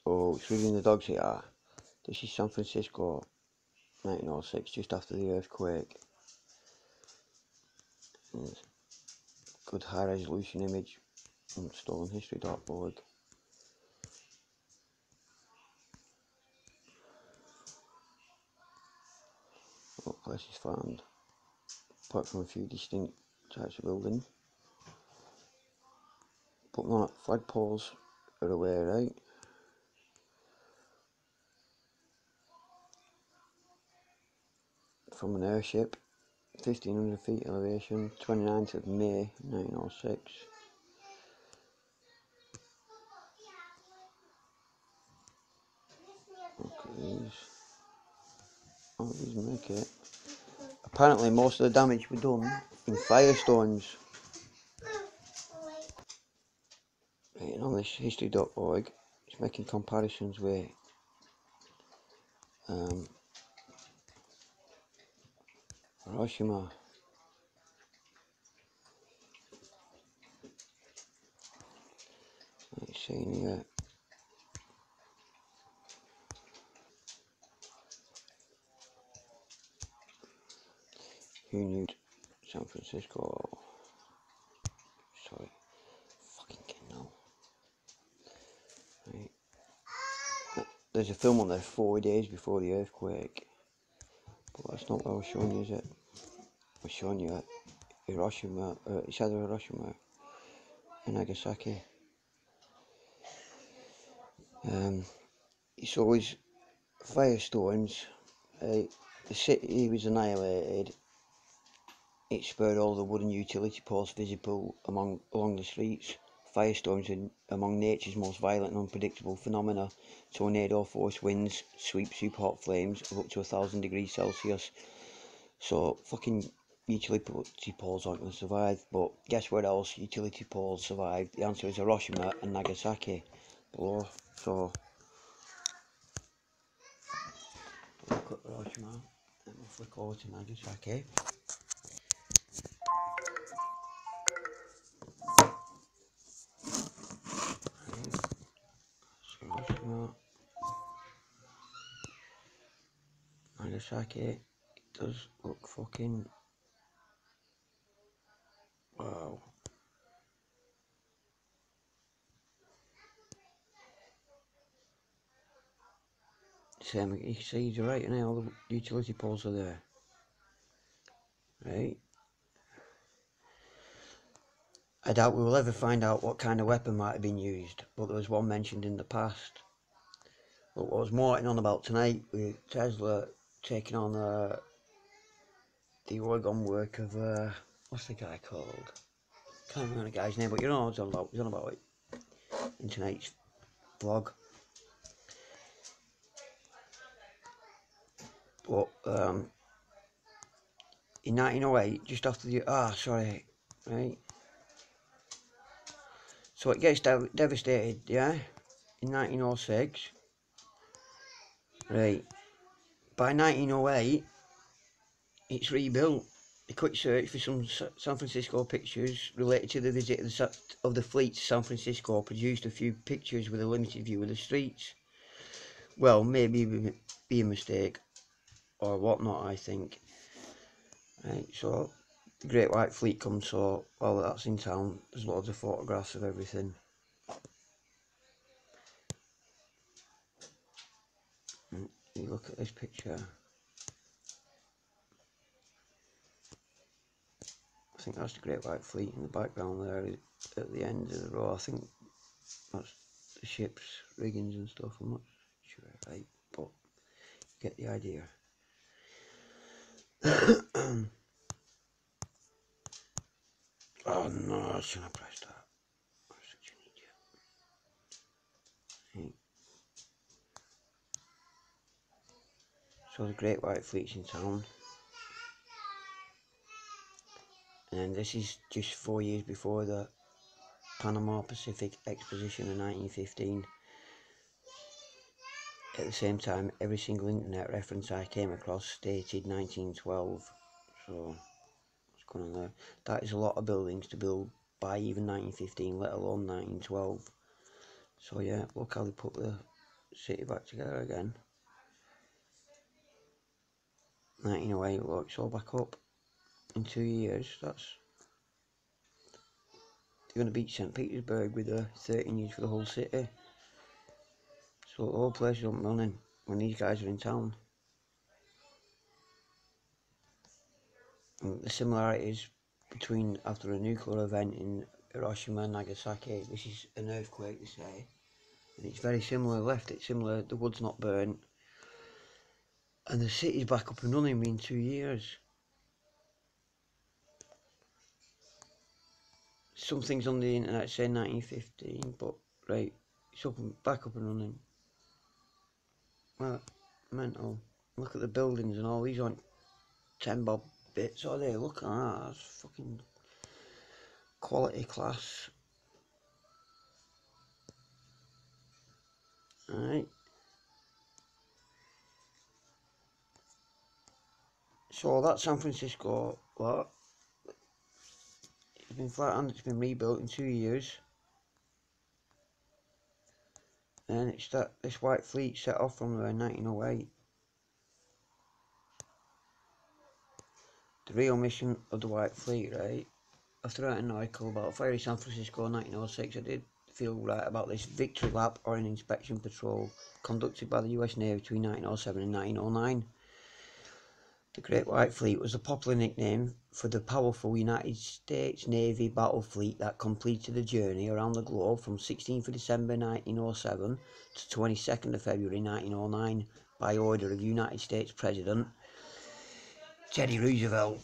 Oh, it's rigging the dogs here. This is San Francisco, 1906, just after the earthquake. And good high resolution image on stolenhistory.org. What place is found, apart from a few distinct types of building. But no, flagpoles are away, right? From an airship, 1500 feet elevation, 29th of May 1906. Look at these. Oh, these make it. Apparently most of the damage was done in firestones. Right, and on this history.org, it's making comparisons with Hiroshima. It's saying here, who knew San Francisco? Sorry, fucking Kindle. Right. There's a film on there 4 days before the earthquake, but that's not what I was showing you, is it? I was showing you Hiroshima, it's either Hiroshima and Nagasaki. It's always firestorms. The city was annihilated. It spurred all the wooden utility poles visible along the streets. Firestorms are among nature's most violent and unpredictable phenomena. Tornado force winds sweep super hot flames of up to 1,000 degrees Celsius. So fucking utility poles aren't going to survive. But guess where else utility poles survived? The answer is Hiroshima and Nagasaki below. So look at Hiroshima and we'll flick over to Nagasaki. Nagasaki, it does look fucking wow. Same, you see, you're right, and all the utility poles are there, right? I doubt we will ever find out what kind of weapon might have been used, but there was one mentioned in the past. But what was Martin on about tonight with Tesla taking on the Oregon work of what's the guy called? Can't remember the guy's name, but you know what he's on about. He's on about it in tonight's vlog. But in 1908, just after the right. So it gets devastated, yeah, in 1906. Right. By 1908, it's rebuilt. A quick search for some San Francisco pictures related to the visit of the fleet to San Francisco produced a few pictures with a limited view of the streets. Well, maybe be a mistake or whatnot, I think. Right, so the Great White Fleet comes, so while that's in town, there's loads of photographs of everything. And you look at this picture. I think that's the Great White Fleet in the background there at the end of the row. I think that's the ship's riggings and stuff. I'm not sure, right? But you get the idea. Oh no, I shouldn't have pressed that. I'm such an idiot. Right. So the Great White Fleet's in town. And this is just 4 years before the Panama Pacific Exposition in 1915. At the same time, every single internet reference I came across stated 1912. So, what's going on there? That is a lot of buildings to build by even 1915, let alone 1912. So yeah, look how they put the city back together again. 1908, look, it's all back up in 2 years. They're going to beat St. Petersburg with 13 years for the whole city. So the whole place is up and running when these guys are in town. And the similarities between after a nuclear event in Hiroshima and Nagasaki, this is an earthquake, they say, and it's very similar. Left it similar, the wood's not burnt, and the city's back up and running in 2 years. Some things on the internet say 1915, but right, it's back up and running. Well, mental. Look at the buildings and all. These aren't 10 bob bits, are they? Look at that. That's fucking quality class. Alright. So that's San Francisco. What? It's been flattened. It's been rebuilt in 2 years. And it's this White Fleet set off from there in 1908. The real mission of the White Fleet, right? After writing an article about Fiery San Francisco in 1906, I did feel right about this victory lap or an inspection patrol conducted by the US Navy between 1907 and 1909. The Great White Fleet was a popular nickname for the powerful United States Navy battle fleet that completed a journey around the globe from 16th of December 1907 to 22nd of February 1909 by order of United States President Teddy Roosevelt.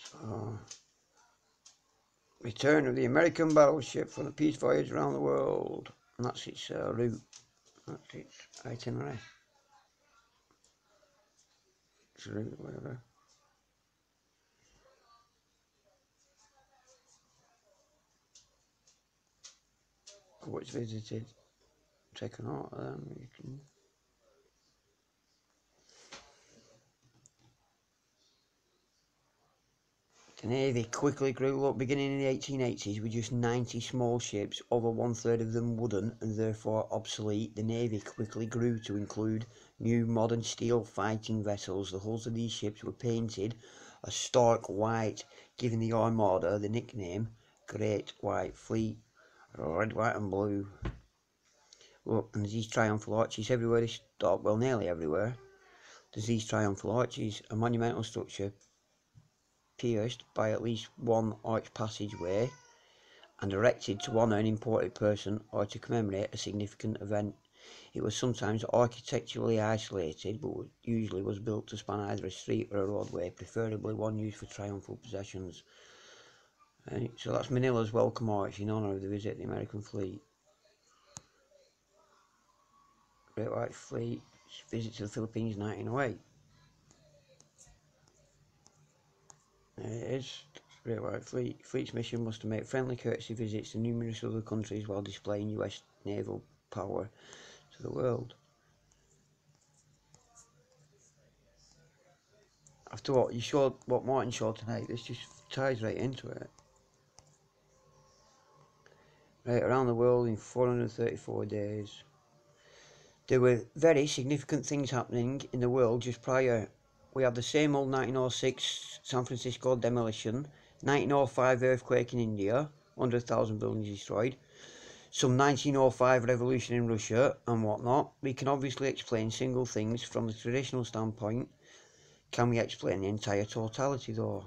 So, return of the American battleship from a peace voyage around the world. And that's its route. That's its itinerary. Its route, whatever. What's visited. Take a note of them. You can. The Navy quickly grew up, beginning in the 1880s with just 90 small ships, over one-third of them wooden and therefore obsolete. The Navy quickly grew to include new modern steel fighting vessels. The hulls of these ships were painted a stark white, giving the Armada the nickname Great White Fleet. Red, white and blue. Look, and there's these triumphal arches everywhere they stop, well, nearly everywhere. There's these triumphal arches, a monumental structure pierced by at least one arched passageway and erected to honour an important person or to commemorate a significant event. It was sometimes architecturally isolated, but usually was built to span either a street or a roadway, preferably one used for triumphal processions. Right, so that's Manila's Welcome Arch in honour of the visit of the American fleet. Great White Fleet visit to the Philippines 1908. There it is. Great White Fleet. Fleet's mission was to make friendly courtesy visits to numerous other countries while displaying US naval power to the world. After what you showed, what Martin showed tonight, this just ties right into it. Right, around the world in 434 days. There were very significant things happening in the world just prior. We have the same old 1906 San Francisco demolition, 1905 earthquake in India, 100,000 buildings destroyed, some 1905 revolution in Russia and whatnot. We can obviously explain single things from the traditional standpoint. Can we explain the entire totality though?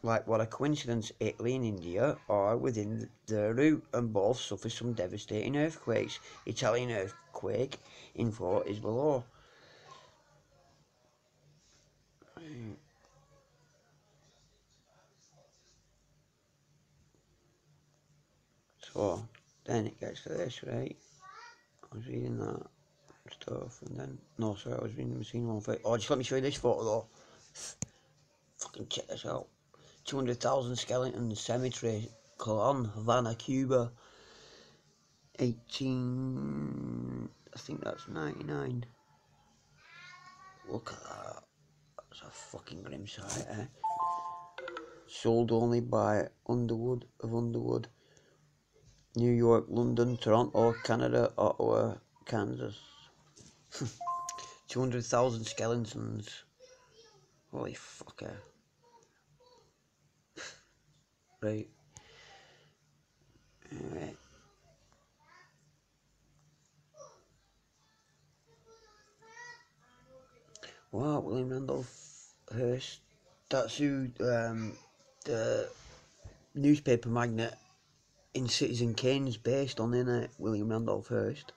Like what a coincidence, Italy and India are within their route and both suffer some devastating earthquakes. Italian earthquake info is below. Right. So then it gets to this, right? I was reading that stuff and then, no sorry, I was reading the Messina one for, oh, just let me show you this photo though. Fucking check this out. 200,000 skeleton cemetery, Colon, Havana, Cuba. 18, I think that's 99. Look at that. That's a fucking grim sight, eh? Sold only by Underwood of Underwood. New York, London, Toronto, Canada, Ottawa, Kansas. 200,000 skeletons. Holy fucker. Right. Alright. Wow, William Randolph Hearst. That's who the newspaper magnate in Citizen Kane's based on, innit? William Randolph Hearst.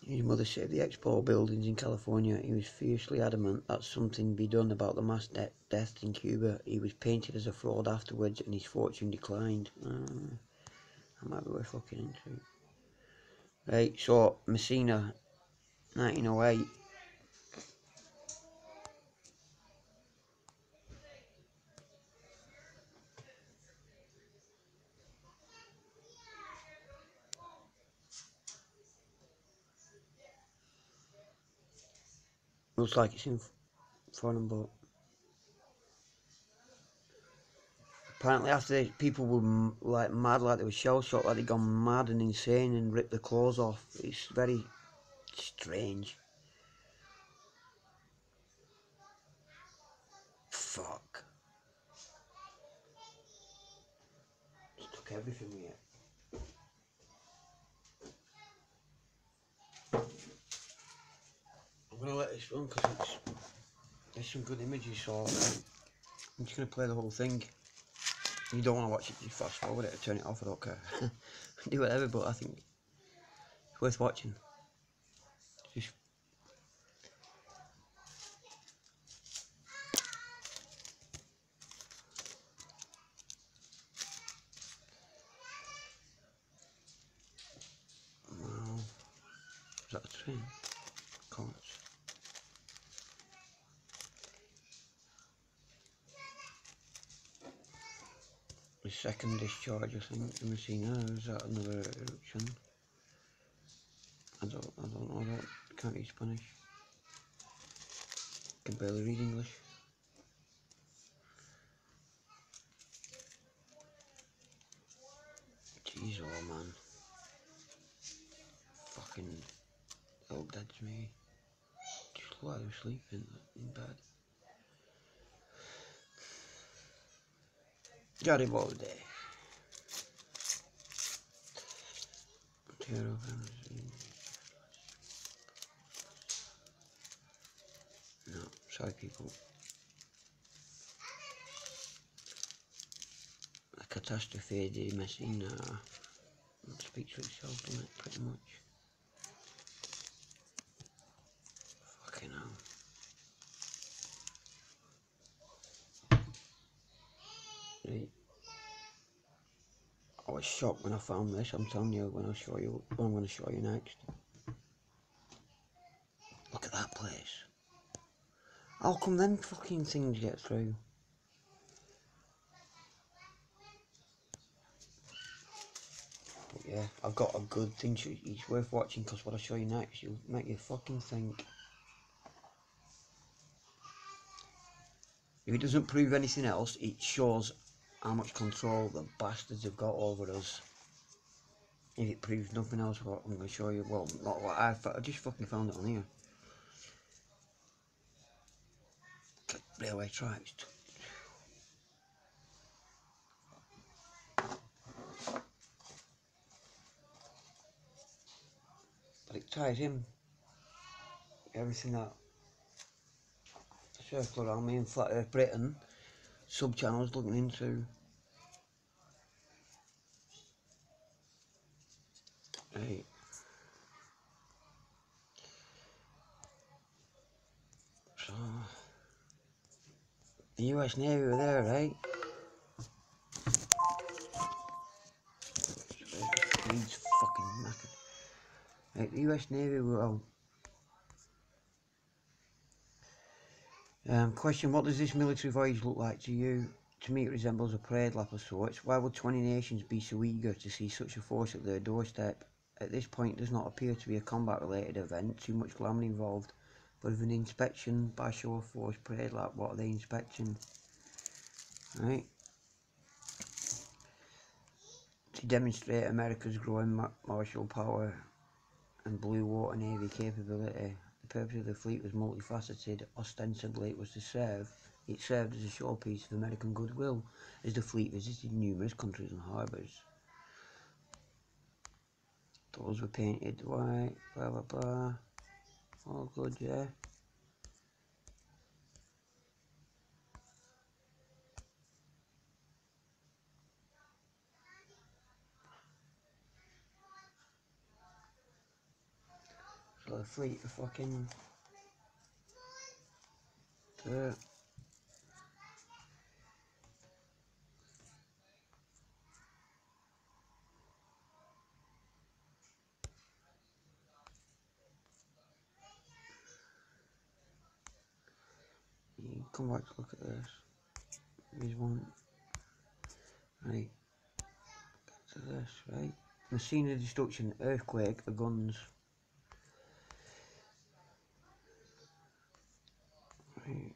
His mother saved the Expo buildings in California. He was fiercely adamant that something be done about the mass deaths in Cuba. He was painted as a fraud afterwards and his fortune declined. That might be worth looking into. Right, so Messina, 1908. Looks like it's in foreign, but apparently after this, people were like mad, like they were shell shocked, like they'd gone mad and insane and ripped their clothes off. It's very strange. Fuck. Just took everything with it. I'm gonna let this run because there's some good images, so I'm just gonna play the whole thing. You don't want to watch it, you fast forward it or turn it off, I don't care. Do whatever, but I think it's worth watching. Just wow. Is that a train? Comments. The second discharge, I think, in Messina. Is that another eruption? I don't know. I can't read Spanish. Can barely read English. Jeez, oh man. Fucking all dead to me. Just look like they were sleeping in bed. Garibaldi. No, sorry people. A catastrophe di Messina. It speaks for itself, doesn't it, pretty much. Fucking hell. Right. I was shocked when I found this, I'm telling you, when I show you what I'm going to show you next. Look at that place. How come them fucking things get through? But yeah, I've got a good thing, it's worth watching because what I show you next, you'll make you fucking think. If it doesn't prove anything else, it shows how much control the bastards have got over us. If it proves nothing else, what I'm going to show you, well, not what I just fucking found it on here. Railway tracks. But it ties in everything that circle around me in Flat Earth Britain, sub-channels looking into. Right. So, the US Navy were there, right? He's fucking knackered. Right, the US Navy were out. Question, what does this military voyage look like to you? To me it resembles a parade lap of sorts. Why would 20 nations be so eager to see such a force at their doorstep? At this point it does not appear to be a combat related event, too much glamour involved, but of an inspection by show of force parade lap. What are they inspecting? Right. To demonstrate America's growing martial power and blue water navy capability, the purpose of the fleet was multifaceted. Ostensibly, it served as a showpiece of American goodwill, as the fleet visited numerous countries and harbours. Those were painted white, blah blah blah. All good, yeah. So the fleet are fucking dirt. You come back to look at this. Here's one. Right, to this, right? Messina destruction, earthquake, the guns. Right.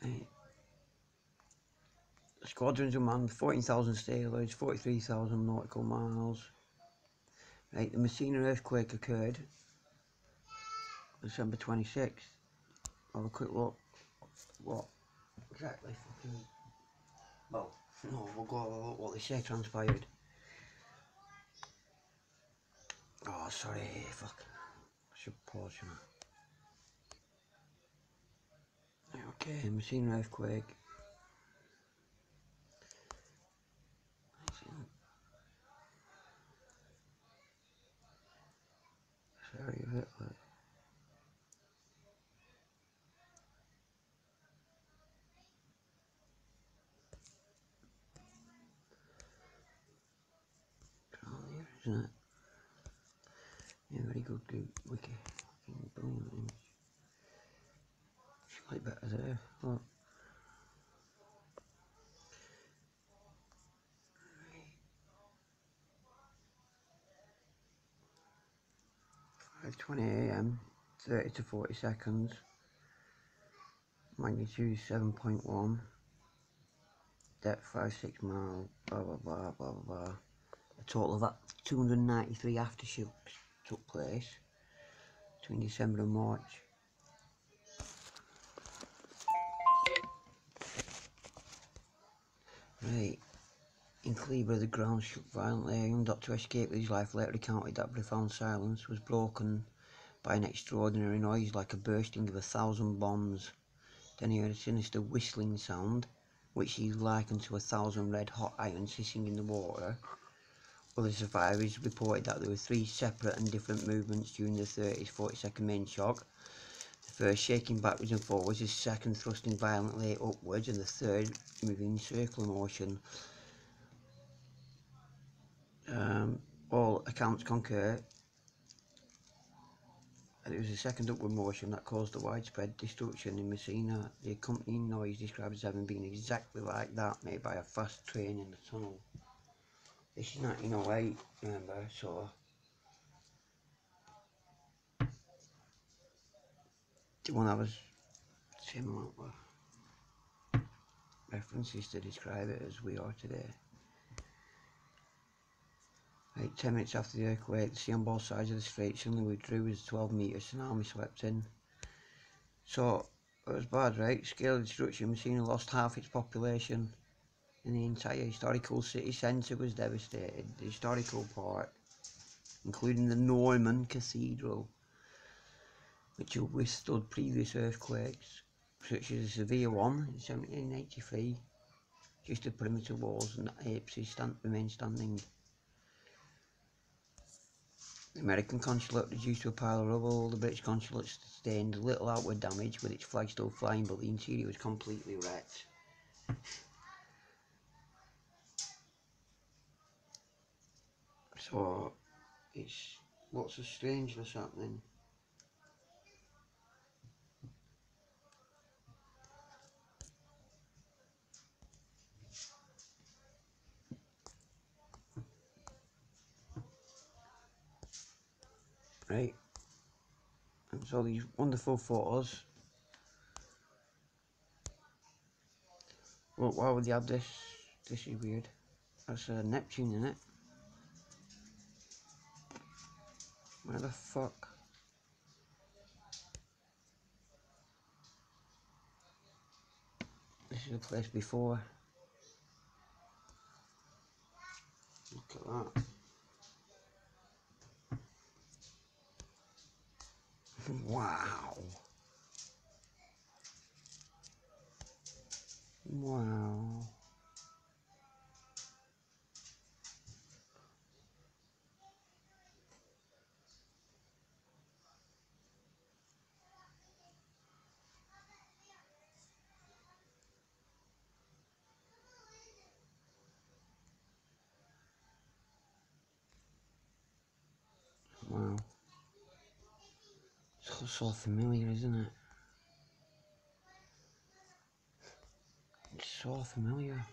Right. Squadrons of manned, 14,000 sailors, 43,000 nautical miles. Right, the Messina earthquake occurred December 26th. Have a quick look. What exactly fucking... Well, no, we'll go have a look what they say transpired. Oh, sorry, fuck. I should pause, you know. Okay, Messina earthquake. Sorry of it, like. Here, isn't it? Yeah, very good, wiki. Brilliant image. Slightly better there. Look. 5:20 AM, 30 to 40 seconds. Magnitude 7.1. Depth 5-6 miles. Blah blah blah blah blah. A total of 293 aftershocks took place between December and March. Right. In Cleveland, the ground shook violently. A young doctor escaped with his life. Later recounted that profound silence was broken by an extraordinary noise like a bursting of 1,000 bombs. Then he heard a sinister whistling sound, which he likened to 1,000 red-hot irons hissing in the water. Other survivors reported that there were 3 separate and different movements during the 30 to 40 second main shock. The first shaking backwards and forwards, the second thrusting violently upwards, and the third moving in circular motion. All accounts concur that it was the second upward motion that caused the widespread destruction in Messina. The accompanying noise described as having been exactly like that made by a fast train in the tunnel. This is 1908, remember, so the one that was similar references to describe it as we are today. Right, 10 minutes after the earthquake, the sea on both sides of the strait suddenly withdrew as a 12 metre tsunami swept in. So, it was bad, right? Scale of destruction, Messina lost half its population, and the entire historical city centre was devastated. The historical part, including the Norman Cathedral, which had withstood previous earthquakes, such as a severe one in 1783, just the perimeter walls and apses remain standing. The American consulate reduced to a pile of rubble. The British consulate sustained little outward damage, with its flag still flying, but the interior was completely wrecked. So, it's lots of strangeness happening. right? And so these wonderful photos. Well, why would you have this? This is weird. That's Neptune in it. Where the fuck? This is the place before. Look at that. Wow. Wow. Wow. It's so familiar, isn't it? It's so familiar.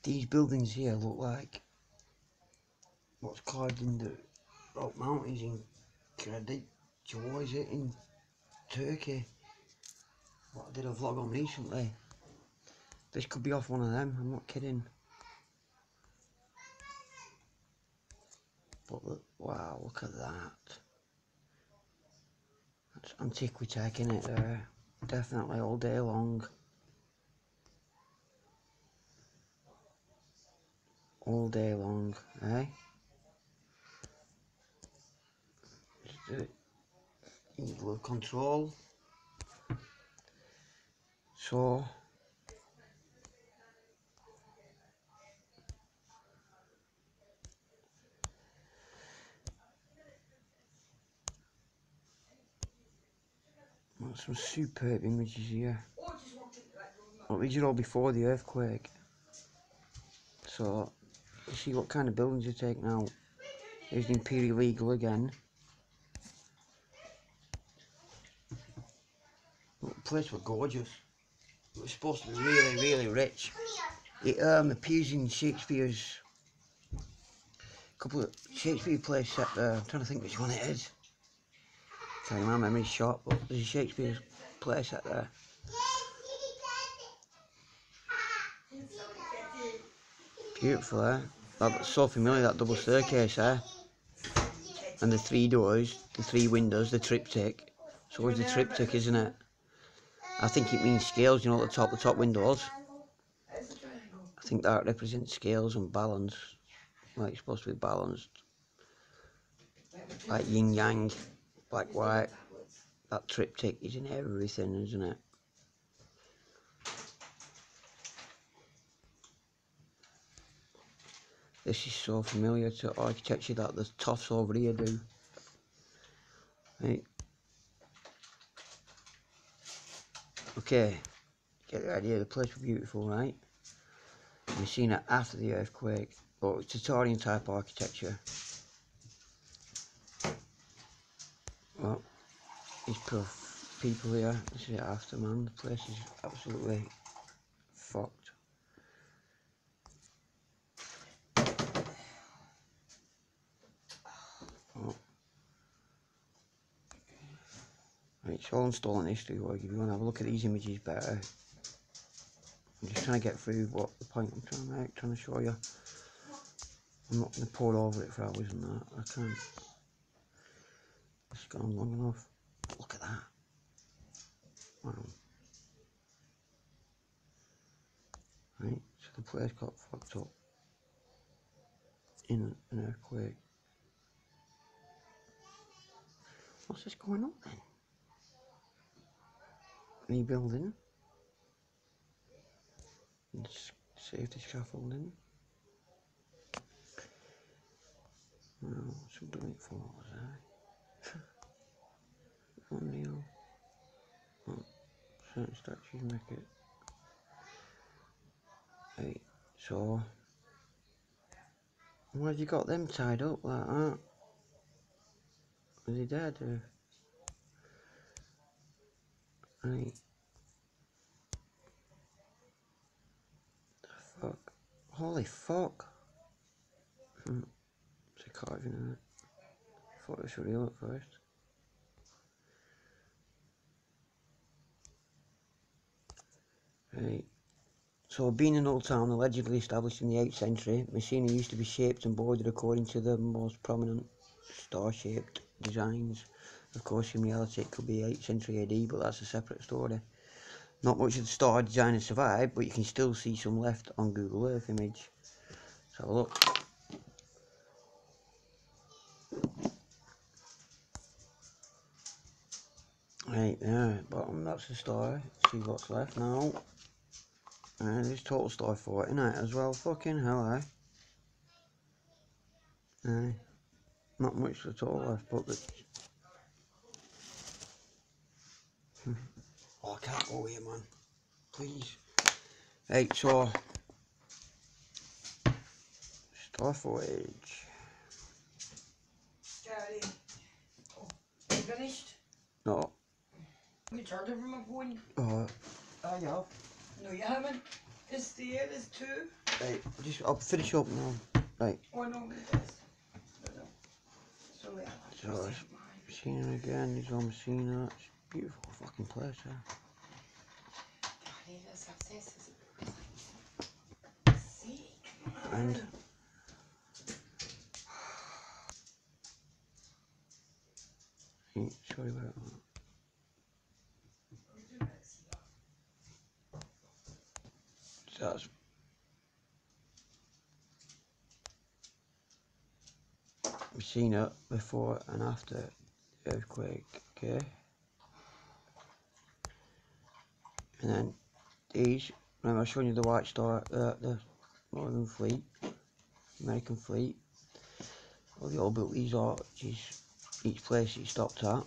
These buildings here look like what's carved in the Rock Mountains in Karadzic, is it, in Turkey? What I did a vlog on recently. This could be off one of them, I'm not kidding. But look, wow, look at that. That's antiquity in it there. Definitely all day long. All day long, eh? Just eagle of control. So some superb images here. Well, these are all before the earthquake. So you see what kind of buildings they take now. Here's the Imperial Eagle again. The place was gorgeous. It was supposed to be really, really rich. It appears in Shakespeare's couple of Shakespeare plays set there. I'm trying to think which one it is. Sorry, my memory's short, but there's a Shakespeare play set there. Beautiful, eh? That's so familiar, that double staircase, eh? And the three doors, the three windows, the triptych. It's always the triptych, isn't it? I think it means scales, you know, at the top windows. I think that represents scales and balance. Like it's supposed to be balanced. Like yin yang, black white. That triptych is in everything, isn't it? This is so familiar to architecture that the toffs over here do. Right. Okay, get the idea, the place was beautiful, right? Messina after the earthquake, but it's Victorian type architecture. Well, these poor people here, this is it after, man. The place is absolutely fucked. Oh. Right, it's all installed in history work. If you want to have a look at these images better, I'm just trying to get through what the point I'm trying to make, trying to show you. I'm not going to pour over it for hours and that, I can't. It's gone long enough. Look at that. Wow. Right, so the place got fucked up in an earthquake. What's this going on then? Rebuilding. And safety scaffolding. Well, some doing it for us, eh? Unreal. Well, certain statues make it. Right, so why have you got them tied up like that? Are they dead or? Right. The fuck? Holy fuck! It's a carving in it. thought it was real at first. Right. So, being an old town allegedly established in the 8th century, Messina used to be shaped and bordered according to the most prominent star-shaped designs. Of course, in reality, it could be 8th century AD, but that's a separate story. Not much of the star design has survived, but you can still see some left on Google Earth image. So, look. Right there, bottom, that's the star. See what's left now. There's total star 40 night as well. Fucking hell, not much at all left, but the... Oh, I can't go here, man. Please. Right, so... Star footage. Charlie. Oh, you finished? No. You turned it from my phone? Oh, I have. No, you haven't. It's there, there's two. right, I'll finish up now. Right. Oh, no, it is. No. So, yeah. So, it's Messina again, these are Messina. It's a beautiful fucking place, And... sorry about that. So that's Messina before and after the earthquake, okay? And then these, remember I was showing you the White Star, the Northern Fleet, American Fleet. Well, they all built these arches, each place it stopped at.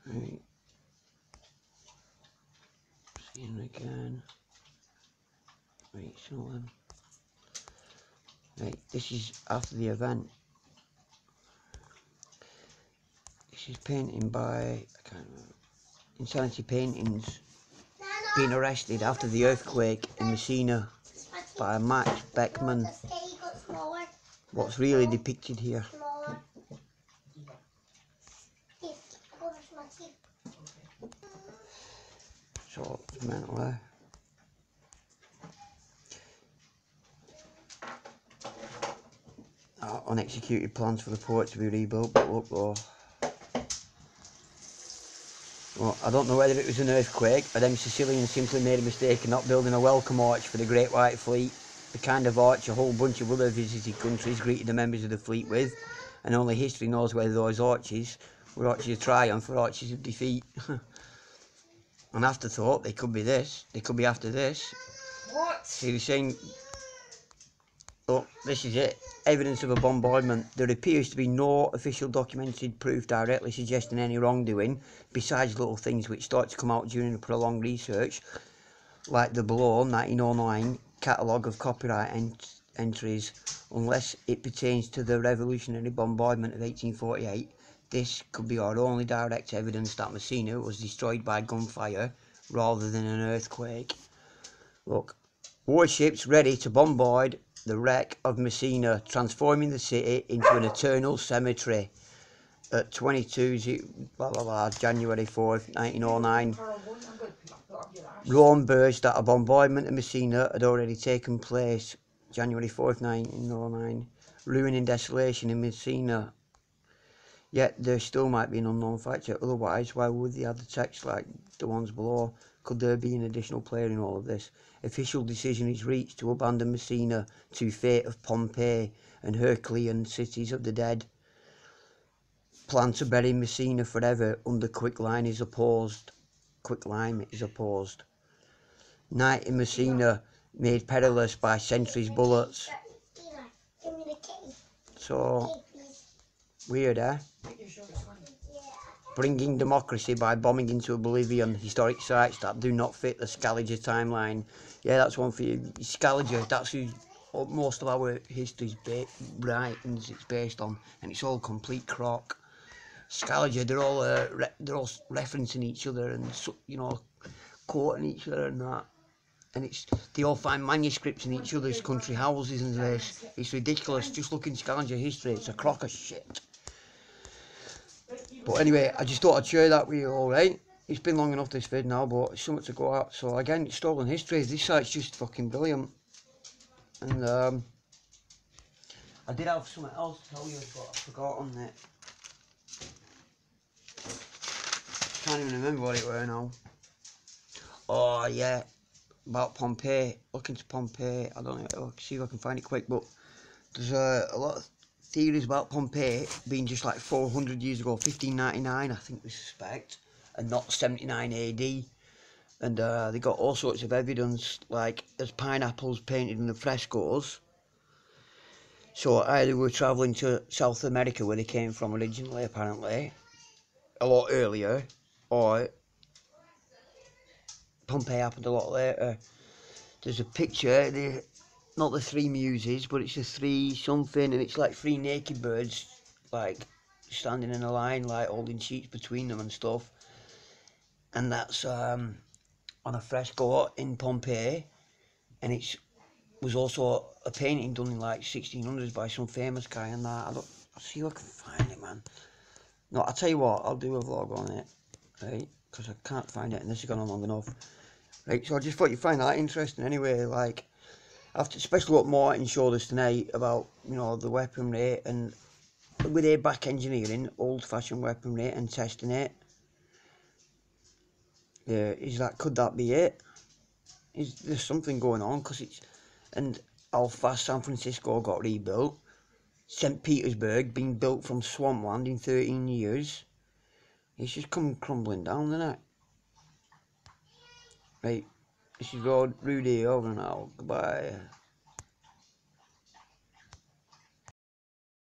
Right. Seeing again. Right, some of them. Right, this is after the event. This is painting by, I can't remember, Insanity Paintings, being arrested after the earthquake in Messina by Max Beckman. What's really depicted here. So, it's mental, unexecuted plans for the port to be rebuilt, but look though. Well, I don't know whether it was an earthquake or them Sicilians simply made a mistake in not building a welcome arch for the Great White Fleet, the kind of arch a whole bunch of other visited countries greeted the members of the fleet with, and only history knows whether those arches were arches of triumph or arches of defeat. An afterthought, they could be this, they could be after this. What? See, they're saying, look, this is it, evidence of a bombardment. There appears to be no official documented proof directly suggesting any wrongdoing, besides little things which start to come out during a prolonged research, like the below 1909 catalogue of copyright entries. Unless it pertains to the revolutionary bombardment of 1848, this could be our only direct evidence that Messina was destroyed by gunfire rather than an earthquake. Look, warships ready to bombard the wreck of Messina, transforming the city into an eternal cemetery. At 22 blah blah blah, January 4th, 1909, Rome burst that a bombardment of Messina had already taken place. January 4th, 1909, ruin and desolation in Messina. Yet there still might be an unknown factor. Otherwise, why would they add the text like the ones below? Could there be an additional player in all of this? Official decision is reached to abandon Messina to fate of Pompeii and Herculean cities of the dead. Plan to bury Messina forever under quicklime is opposed. Night in Messina made perilous by centuries' bullets. So weird, eh? Bringing democracy by bombing into oblivion historic sites that do not fit the Scaliger timeline. Yeah, that's one for you. Scaliger, that's who most of our history's writings it's based on, and it's all complete crock. Scaliger, they're all referencing each other and, you know, quoting each other and that. and they all find manuscripts in each other's country houses and this. It's ridiculous. Just look in Scavenger history, it's a crock of shit. But anyway, I just thought I'd share that with you, alright? It's been long enough this vid now, but it's something to go at. So again, it's stolen history. This site's just fucking brilliant. And I did have something else to tell you, but I've forgotten it. Can't even remember what it were now. Oh yeah, about Pompeii. Look into Pompeii. I don't know. I'll see if I can find it quick. But there's a lot of theories about Pompeii being just like 400 years ago, 1599, I think we suspect, and not 79 AD. And they got all sorts of evidence, like there's pineapples painted in the frescoes. So either we're travelling to South America, where they came from originally, apparently, a lot earlier, or Pompeii happened a lot later. There's a picture, not the three muses, but it's the three something, and it's like three naked birds, like standing in a line, like holding sheets between them and stuff. And that's on a fresco in Pompeii, and it was also a painting done in like 1600s by some famous guy. And that I'll see if I can find it, man. No, I'll tell you what, I'll do a vlog on it, right? Because I can't find it, and this has gone on long enough. Right, so I just thought you'd find that interesting anyway, like, after, especially what Martin showed us tonight about, you know, the weaponry, and with their back engineering, old-fashioned weaponry and testing it. Yeah, could that be it? Is there something going on? Because and how fast San Francisco got rebuilt. St. Petersburg being built from swampland in 13 years. It's just come crumbling down, isn't it? Right, this is Rudy over and out. Goodbye.